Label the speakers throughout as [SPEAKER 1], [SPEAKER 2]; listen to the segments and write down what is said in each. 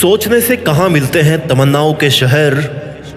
[SPEAKER 1] सोचने से कहाँ मिलते हैं तमन्नाओं के शहर,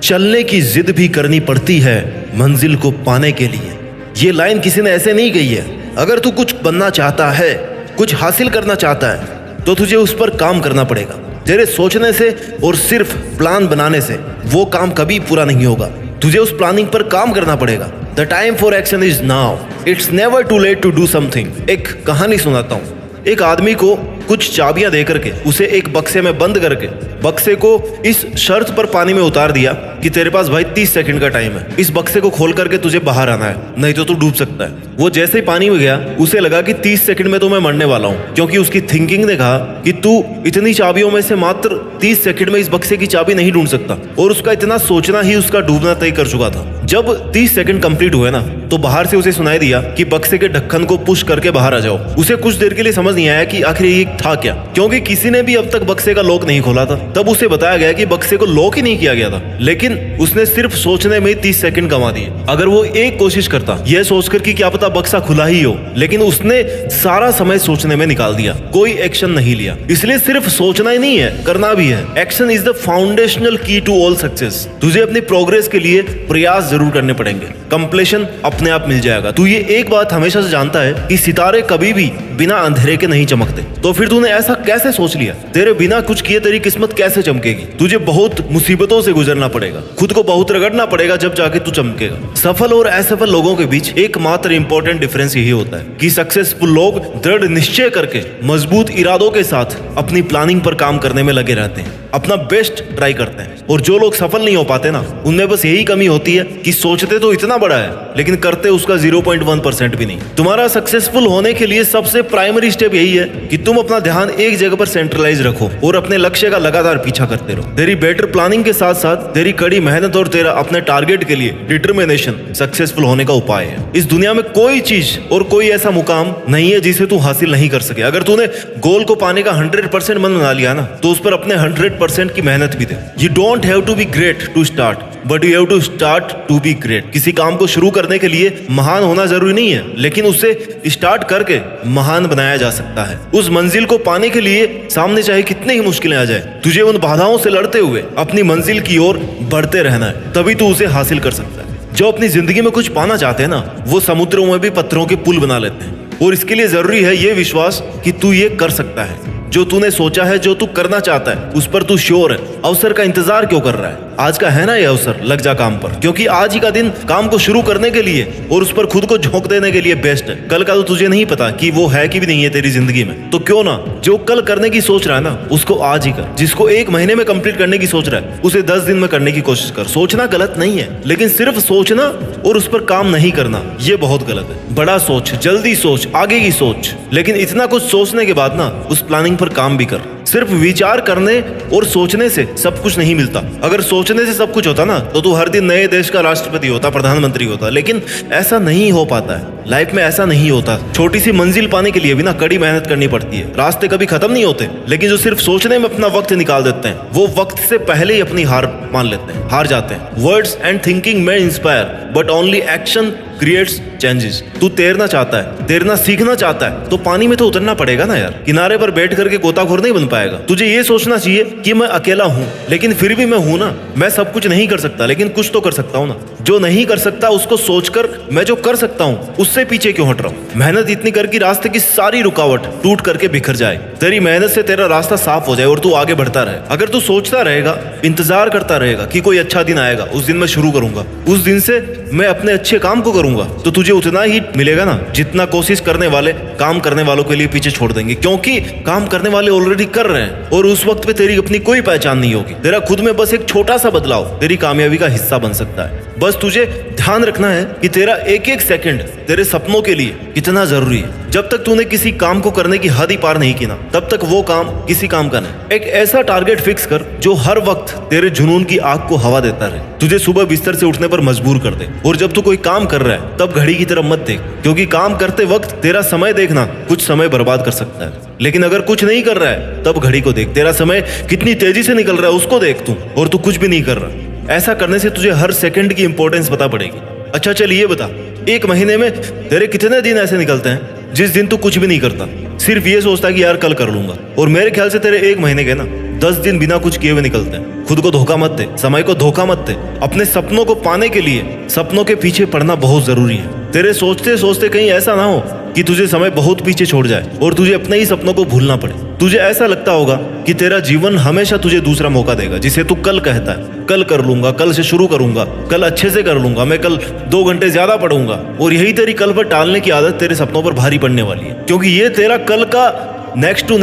[SPEAKER 1] चलने की जिद भी करनी पड़ती है मंजिल को पाने के लिए। ये लाइन किसी ने ऐसे नहीं कही है। अगर तू कुछ बनना चाहता है, कुछ हासिल करना चाहता है, तो तुझे उस पर काम करना पड़ेगा। तेरे सोचने से और सिर्फ प्लान बनाने से वो काम कभी पूरा नहीं होगा। तुझे उस प्लानिंग पर काम करना पड़ेगा। The time for action is now, it's never too late to do something. एक कहानी सुनाता हूँ। एक आदमी को कुछ चाबियां दे करके उसे एक बक्से में बंद करके बक्से को इस शर्त पर पानी में उतार दिया कि तेरे पास भाई 30 सेकंड का टाइम है। इस बक्से को खोल करके तुझे बाहर आना है, नहीं तो तू डूब सकता है। वो जैसे ही पानी में गया उसे लगा कि 30 सेकंड में तो मैं मरने वाला हूँ, क्योंकि उसकी थिंकिंग ने कहा कि तू इतनी चाबियों में से मात्र 30 सेकंड में इस बक्से की चाबी नहीं ढूंढ सकता। और उसका इतना सोचना ही उसका डूबना तय कर चुका था। जब 30 सेकंड कंप्लीट हुए ना, तो बाहर से उसे सुनाई दिया कि बक्से के ढक्कन को पुश करके बाहर आ जाओ। उसे कुछ देर के लिए समझ नहीं आया कि आखिर ये था क्या, क्योंकि किसी ने भी अब तक बक्से का लॉक नहीं खोला था। तब उसे बताया गया कि बक्से को लॉक ही नहीं किया गया था, लेकिन उसने सिर्फ सोचने में 30 सेकंड गंवा दिए। अगर वो एक कोशिश करता यह सोचकर कि क्या पता बक्सा खुला ही हो, लेकिन उसने सारा समय सोचने में निकाल दिया, कोई एक्शन नहीं लिया। इसलिए सिर्फ सोचना ही नहीं है, करना भी है। एक्शन इज द फाउंडेशनल की टू ऑल सक्सेस। तुझे अपनी प्रोग्रेस के लिए प्रयास जरूर करने पड़ेंगे, कंप्लीशन अपने आप मिल जाएगा। तू ये एक बात हमेशा से जानता है कि सितारे कभी भी बिना अंधेरे के नहीं चमकते। तो फिर तूने ऐसा कैसे सोच लिया? तेरे बिना कुछ किए तेरी किस्मत कैसे चमकेगी? तुझे बहुत मुसीबतों से गुजरना पड़ेगा, खुद को बहुत रगड़ना पड़ेगा, जब जाके तू चमकेगा। सफल और असफल लोगों के बीच एकमात्र इंपॉर्टेंट डिफरेंस यही होता है कि सक्सेसफुल लोग दृढ़ निश्चय करके मजबूत इरादों के साथ अपनी प्लानिंग पर काम करने में लगे रहते हैं, अपना बेस्ट ट्राई करते हैं। और जो लोग सफल नहीं हो पाते ना, उनमें बस यही कमी होती है कि सोचते तो इतना बड़ा है लेकिन करते उसका 0.1% भी नहीं। तुम्हारा सक्सेसफुल होने के लिए सबसे प्राइमरी स्टेप यही है कि तुम अपना ध्यान एक जगह पर सेंट्रलाइज रखो और अपने लक्ष्य का लगातार पीछा करते रहो। तेरी बेटर प्लानिंग के साथ साथ तेरी कड़ी मेहनत और तेरा अपने टारगेट के लिए डिटर्मिनेशन सक्सेसफुल होने का उपाय है। इस दुनिया में कोई चीज और कोई ऐसा मुकाम नहीं है जिसे तू हासिल नहीं कर सके। अगर तूने गोल को पाने का 100% मन बना लिया ना, तो उस पर अपने 100% की मेहनत भी दे। You don't have to be great to start, but you have to start to be great. किसी काम को शुरू करने के लिए महान होना जरूरी नहीं है, लेकिन उसे स्टार्ट करके महान बनाया जा सकता है। उस मंजिल को पाने के लिए सामने चाहे कितने ही मुश्किलें आ जाए, तुझे उन बाधाओं से लड़ते हुए अपनी मंजिल की ओर बढ़ते रहना है, तभी तू उसे हासिल कर सकता है। जो अपनी जिंदगी में कुछ पाना चाहते हैं ना, वो समुद्रों में भी पत्थरों के पुल बना लेते हैं। और इसके लिए जरूरी है ये विश्वास कि तू ये कर सकता है। जो तूने सोचा है, जो तू करना चाहता है, उस पर तू श्योर है। अवसर का इंतजार क्यों कर रहा है? आज का है ना ये अवसर, लग जा काम पर, क्योंकि आज ही का दिन काम को शुरू करने के लिए और उस पर खुद को झोंक देने के लिए बेस्ट है। कल का तो तुझे नहीं पता कि वो है कि भी नहीं है तेरी जिंदगी में। तो क्यों ना जो कल करने की सोच रहा है ना, उसको आज ही कर। जिसको 1 महीने में कंप्लीट करने की सोच रहा है, उसे 10 दिन में करने की कोशिश कर। सोचना गलत नहीं है, लेकिन सिर्फ सोचना और उस पर काम नहीं करना, ये बहुत गलत है। बड़ा सोच, जल्दी सोच, आगे की सोच, लेकिन इतना कुछ सोचने के बाद ना उस प्लानिंग पर काम भी कर। सिर्फ विचार करने और सोचने से सब कुछ नहीं मिलता। अगर सोचने से सब कुछ होता ना, तो तू हर दिन नए देश का राष्ट्रपति होता, प्रधानमंत्री होता। लेकिन ऐसा नहीं हो पाता है, लाइफ में ऐसा नहीं होता। छोटी सी मंजिल पाने के लिए भी ना कड़ी मेहनत करनी पड़ती है। रास्ते कभी खत्म नहीं होते, लेकिन जो सिर्फ सोचने में अपना वक्त निकाल देते हैं, वो वक्त से पहले ही अपनी हार मान लेते हैं, हार जाते हैं। वर्ड्स एंड थिंकिंग में inspire, but only action creates changes. तू तैरना चाहता है, तैरना सीखना चाहता है, तो पानी में तो उतरना पड़ेगा ना यार। किनारे पर बैठ करके गोताखोर नहीं बन पाएगा। तुझे ये सोचना चाहिए कि मैं अकेला हूँ, लेकिन फिर भी मैं हूँ ना। मैं सब कुछ नहीं कर सकता, लेकिन कुछ तो कर सकता हूँ ना। जो नहीं कर सकता उसको सोचकर मैं जो कर सकता हूँ उससे पीछे क्यों हट रहा हूँ? मेहनत इतनी कर कि रास्ते की सारी रुकावट टूट करके बिखर जाए, तेरी मेहनत से तेरा रास्ता साफ हो जाए और तू आगे बढ़ता रहे। अगर तू सोचता रहेगा, इंतजार करता रहेगा कि कोई अच्छा दिन आएगा, उस दिन मैं शुरू करूंगा, उस दिन से मैं अपने अच्छे काम को करूंगा, तो तुझे उतना ही मिलेगा ना जितना कोशिश करने वाले काम करने वालों के लिए पीछे छोड़ देंगे। क्योंकि काम करने वाले ऑलरेडी कर रहे हैं और उस वक्त पे तेरी अपनी कोई पहचान नहीं होगी। तेरा खुद में बस एक छोटा सा बदलाव तेरी कामयाबी का हिस्सा बन सकता है। बस तुझे ध्यान रखना है कि तेरा एक एक सेकंड तेरे सपनों के लिए कितना जरूरी है। जब तक तूने किसी काम को करने की हद ही पार नहीं की ना, तब तक वो काम किसी काम का नहीं। एक ऐसा टारगेट फिक्स कर जो हर वक्त तेरे जुनून की आग को हवा देता रहे, तुझे सुबह बिस्तर से उठने पर मजबूर कर दे। और जब तू कोई काम कर रहा है, तब घड़ी की तरफ मत देख, क्योंकि काम करते वक्त तेरा समय देखना कुछ समय बर्बाद कर सकता है। लेकिन अगर कुछ नहीं कर रहा है, तब घड़ी को देख, तेरा समय कितनी तेजी से निकल रहा है उसको देख तू, और तू कुछ भी नहीं कर रहा। ऐसा करने से तुझे हर सेकंड की इंपॉर्टेंस पता पड़ेगी। अच्छा चल ये बता, 1 महीने में तेरे कितने दिन ऐसे निकलते हैं जिस दिन तू कुछ भी नहीं करता, सिर्फ ये सोचता कि यार कल कर लूंगा? और मेरे ख्याल से तेरे 1 महीने के ना 10 दिन बिना कुछ किए हुए निकलते हैं। खुद को धोखा मत दे, समय को धोखा मत दे। अपने सपनों को पाने के लिए सपनों के पीछे पड़ना बहुत जरूरी है। तेरे सोचते सोचते कहीं ऐसा ना हो कि तुझे समय बहुत पीछे छोड़ जाए और तुझे अपने ही सपनों को भूलना पड़े। तुझे ऐसा लगता होगा कि तेरा जीवन हमेशा तुझे दूसरा मौका देगा, जिसे तू कल कहता है, कल कर लूंगा, कल से शुरू करूंगा, कल अच्छे से कर लूंगा, मैं कल 2 घंटे ज्यादा पढ़ूंगा। और यही तेरी कल पर टालने की आदत तेरे सपनों पर भारी पड़ने वाली है, क्योंकि ये तेरा कल का नेक्स्ट टू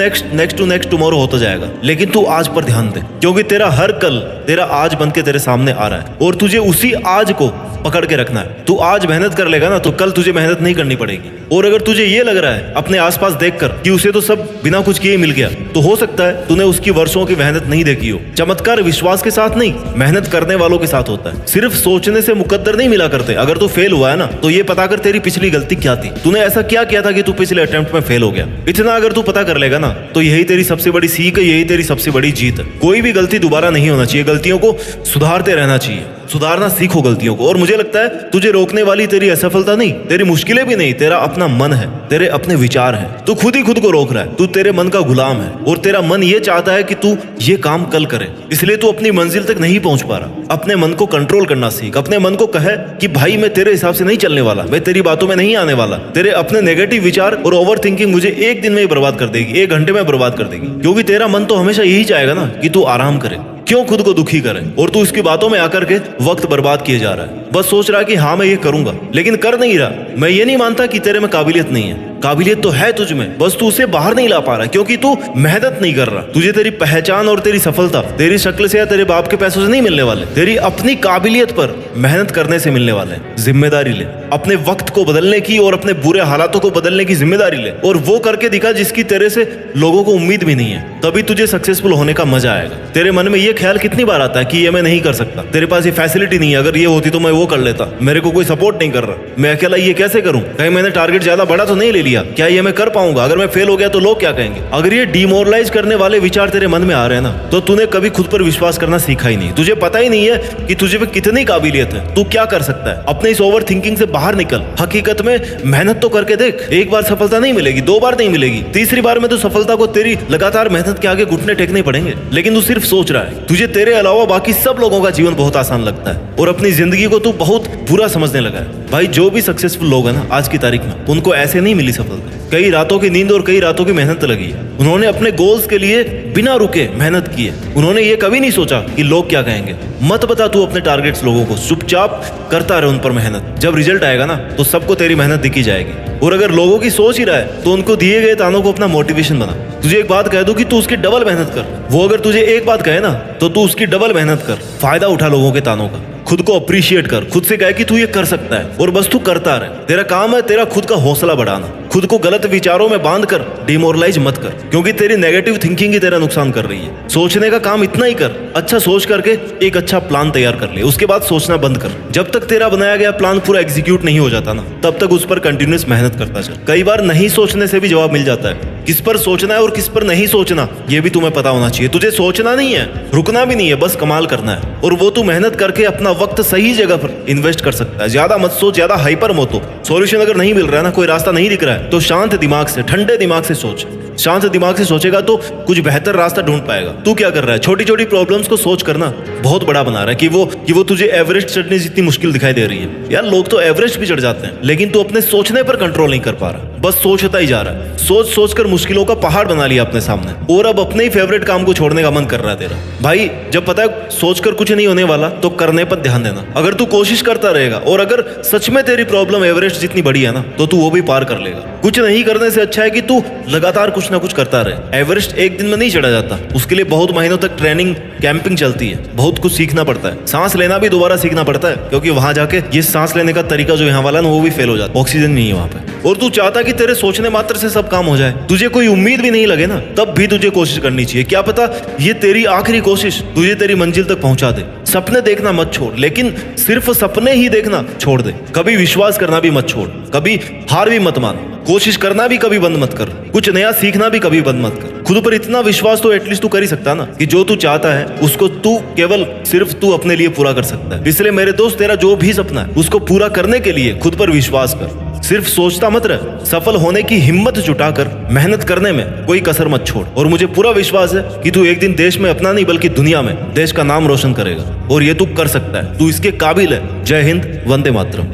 [SPEAKER 1] नेक्स्ट टुमारो होता जाएगा। लेकिन तू आज पर ध्यान दे, क्योंकि तेरा हर कल तेरा आज बन के तेरे सामने आ रहा है और तुझे उसी आज को पकड़ के रखना है। तू आज मेहनत कर लेगा ना तो कल तुझे मेहनत नहीं करनी पड़ेगी। और अगर तुझे ये लग रहा है अपने आसपास देखकर कि उसे तो सब बिना कुछ किए मिल गया, तो हो सकता है तूने उसकी वर्षों की मेहनत नहीं देखी हो। चमत्कार विश्वास के साथ नहीं, मेहनत करने वालों के साथ होता है। सिर्फ सोचने से मुकद्दर नहीं मिला करते। अगर तू फेल हुआ है ना तो ये पता कर तेरी पिछली गलती क्या थी, तूने ऐसा क्या किया था कि तू पिछले अटेम्प्ट में फेल हो गया। इतना अगर तू पता कर लेगा ना तो यही तेरी सबसे बड़ी सीख है, यही तेरी सबसे बड़ी जीत है। कोई भी गलती दोबारा नहीं होना चाहिए, गलतियों को सुधारते रहना चाहिए। सुधारना सीखो गलतियों को। और मुझे लगता है तुझे रोकने वाली तेरी असफलता नहीं, तेरी मुश्किलें भी नहीं, तेरा अपना मन है, तेरे अपने विचार हैं। तू खुद ही खुद को रोक रहा है, तू तेरे मन का गुलाम है और तेरा मन ये चाहता है कि तू ये काम कल करे, इसलिए तू अपनी मंजिल तक नहीं पहुंच पा रहा। अपने मन को कंट्रोल करना सीख। अपने मन को कहे कि भाई मैं तेरे हिसाब से नहीं चलने वाला, मैं तेरी बातों में नहीं आने वाला। तेरे अपने नेगेटिव विचार और ओवर थिंकिंग मुझे 1 दिन में ही बर्बाद कर देगी, 1 घंटे में बर्बाद कर देगी। क्योंकि तेरा मन तो हमेशा यही चाहेगा ना कि तू आराम करे, क्यों खुद को दुखी करे। और तू इसकी बातों में आकर के वक्त बर्बाद किए जा रहा है। बस सोच रहा है कि हाँ मैं ये करूंगा, लेकिन कर नहीं रहा। मैं ये नहीं मानता कि तेरे में काबिलियत नहीं है, काबिलियत तो है तुझ में, बस तू उसे बाहर नहीं ला पा रहा क्योंकि तू मेहनत नहीं कर रहा। तुझे तेरी पहचान और तेरी सफलता तेरी शक्ल से या तेरे बाप के पैसों से नहीं मिलने वाले, तेरी अपनी काबिलियत पर मेहनत करने से मिलने वाले। जिम्मेदारी ले, अपने वक्त को बदलने की और अपने बुरे हालातों को बदलने की जिम्मेदारी ले और वो करके दिखा जिसकी तेरे से लोगों को उम्मीद भी नहीं है। तभी तुझे सक्सेसफुल होने का मजा आएगा। तेरे मन में ये ख्याल कितनी बार आता है कि ये मैं नहीं कर सकता, तेरे पास ये फैसिलिटी नहीं है, अगर ये होती तो मैं वो कर लेता, मेरे को कोई सपोर्ट नहीं कर रहा, मैं अकेला ये कैसे करूं, कहीं मैंने टारगेट ज्यादा बड़ा तो नहीं ले लिया, क्या ये मैं कर पाऊंगा, अगर मैं फेल हो गया तो लोग क्या कहेंगे। अगर ये डिमोरलाइज करने वाले विचार तेरे मन में आ रहे हैं ना तो तूने कभी खुद पर विश्वास करना सीखा ही नहीं। तुझे पता ही नहीं है कि तुझे में कितनी काबिलियत है, तू क्या कर सकता है। अपने इस ओवर थिंकिंग से बाहर निकल। हकीकत में मेहनत तो करके देख। 1 बार सफलता नहीं मिलेगी, 2 बार नहीं मिलेगी, 3री बार में तो सफलता को तेरी लगातार मेहनत के आगे घुटने टेकने पड़ेंगे। लेकिन तू सिर्फ सोच रहा है। तुझे तेरे अलावा बाकी सब लोगों का जीवन बहुत आसान लगता है और अपनी जिंदगी को तू बहुत बुरा समझने लगा है। भाई जो भी सक्सेसफुल लोग हैं ना आज की तारीख में, उनको ऐसे नहीं मिली सफलता। कई रातों की नींद और कई रातों की मेहनत लगी है। उन्होंने अपने गोल्स के लिए बिना रुके मेहनत की है। उन्होंने ये कभी नहीं सोचा कि लोग क्या कहेंगे। मत बता तू अपने टारगेट्स लोगों को, चुपचाप करता रहे उन पर मेहनत। जब रिजल्ट आएगा ना तो सबको तेरी मेहनत दिखी जाएगी। और अगर लोगों की सोच ही रहा है तो उनको दिए गए तानों को अपना मोटिवेशन बना। तुझे एक बात कह दूं कि तू उसकी डबल मेहनत कर। वो अगर तुझे एक बात कहे ना तो तू उसकी डबल मेहनत कर। फायदा उठा लोगों के तानों का। खुद को अप्रिशिएट कर, खुद से कह कि तू ये कर सकता है और बस तू करता रहे। तेरा काम है तेरा खुद का हौसला बढ़ाना। खुद को गलत विचारों में बांध कर डिमोरलाइज मत कर, क्योंकि तेरी नेगेटिव थिंकिंग ही तेरा नुकसान कर रही है। सोचने का काम इतना ही कर, अच्छा सोच करके एक अच्छा प्लान तैयार कर ले, उसके बाद सोचना बंद कर। जब तक तेरा बनाया गया प्लान पूरा एग्जीक्यूट नहीं हो जाता ना तब तक उस पर कंटिन्यूस मेहनत करता चल। कई बार नहीं सोचने से भी जवाब मिल जाता है। किस पर सोचना है और किस पर नहीं सोचना ये भी तुम्हें पता होना चाहिए। तुझे सोचना नहीं है, रुकना भी नहीं है, बस कमाल करना है। और वो तू मेहनत करके अपना वक्त सही जगह पर इन्वेस्ट कर सकता है। ज्यादा मत सोच, ज्यादा हाइपर मत हो। सॉल्यूशन अगर नहीं मिल रहा है ना, कोई रास्ता नहीं दिख रहा है तो शांत दिमाग से, ठंडे दिमाग से सोच। शांत दिमाग से सोचेगा तो कुछ बेहतर रास्ता ढूंढ पाएगा। तू क्या कर रहा है, छोटी छोटी प्रॉब्लम्स को सोच करना बहुत बड़ा बना रहा है कि वो तुझे एवरेस्ट चढ़ने जितनी मुश्किल दिखाई दे रही है। यार लोग तो एवरेस्ट भी चढ़ जाते हैं, लेकिन तू अपने सोचने पर कंट्रोल नहीं कर पा रहा, बस सोचता ही जा रहा है। सोच सोच कर मुश्किलों का पहाड़ बना लिया अपने सामने और अब अपने ही फेवरेट काम को छोड़ने का मन कर रहा है तेरा। भाई जब पता है सोचकर कुछ नहीं होने वाला तो करने पर ध्यान देना। अगर तू कोशिश करता रहेगा और अगर सच में तेरी प्रॉब्लम एवरेस्ट जितनी बड़ी है ना तो तू वो भी पार कर लेगा। कुछ नहीं करने से अच्छा है कि तू लगातार कुछ ना कुछ करता रहे। एवरेस्ट एक दिन में नहीं चढ़ा जाता, उसके लिए बहुत महीनों तक ट्रेनिंग कैंपिंग चलती है, बहुत कुछ सीखना पड़ता है। सांस लेना भी दोबारा सीखना पड़ता है, क्योंकि वहां जाके ये सांस लेने का तरीका जो यहाँ वाला ना वो भी फेल हो जाता है, ऑक्सीजन नहीं है वहां पे। और तू चाहता कि तेरे सोचने मात्र से सब काम हो जाए, तुझे कोई उम्मीद भी नहीं लगे ना तब भी तुझे कोशिश करनी चाहिए। क्या पता ये तेरी आखिरी कोशिश तुझे तेरी मंजिल तक पहुंचा दे। सपने देखना मत छोड़, लेकिन सिर्फ सपने ही देखना छोड़ दे। कभी विश्वास करना भी मत छोड़, कभी हार भी मत मान, कोशिश करना भी कभी बंद मत कर, कुछ नया सीखना भी कभी बंद मत कर। खुद पर इतना विश्वास तो एटलीस्ट तू कर ही सकता ना कि जो तू चाहता है उसको तू केवल सिर्फ तू अपने लिए पूरा कर सकता है। इसलिए मेरे दोस्त तेरा जो भी सपना है उसको पूरा करने के लिए खुद पर विश्वास कर। सिर्फ सोचता मत रह, सफल होने की हिम्मत जुटाकर मेहनत करने में कोई कसर मत छोड़। और मुझे पूरा विश्वास है कि तू एक दिन देश में अपना नहीं बल्कि दुनिया में देश का नाम रोशन करेगा और ये तू कर सकता है। तू इसके काबिल है। जय हिंद, वंदे मातरम।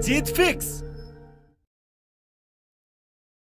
[SPEAKER 2] जीत फिक्स।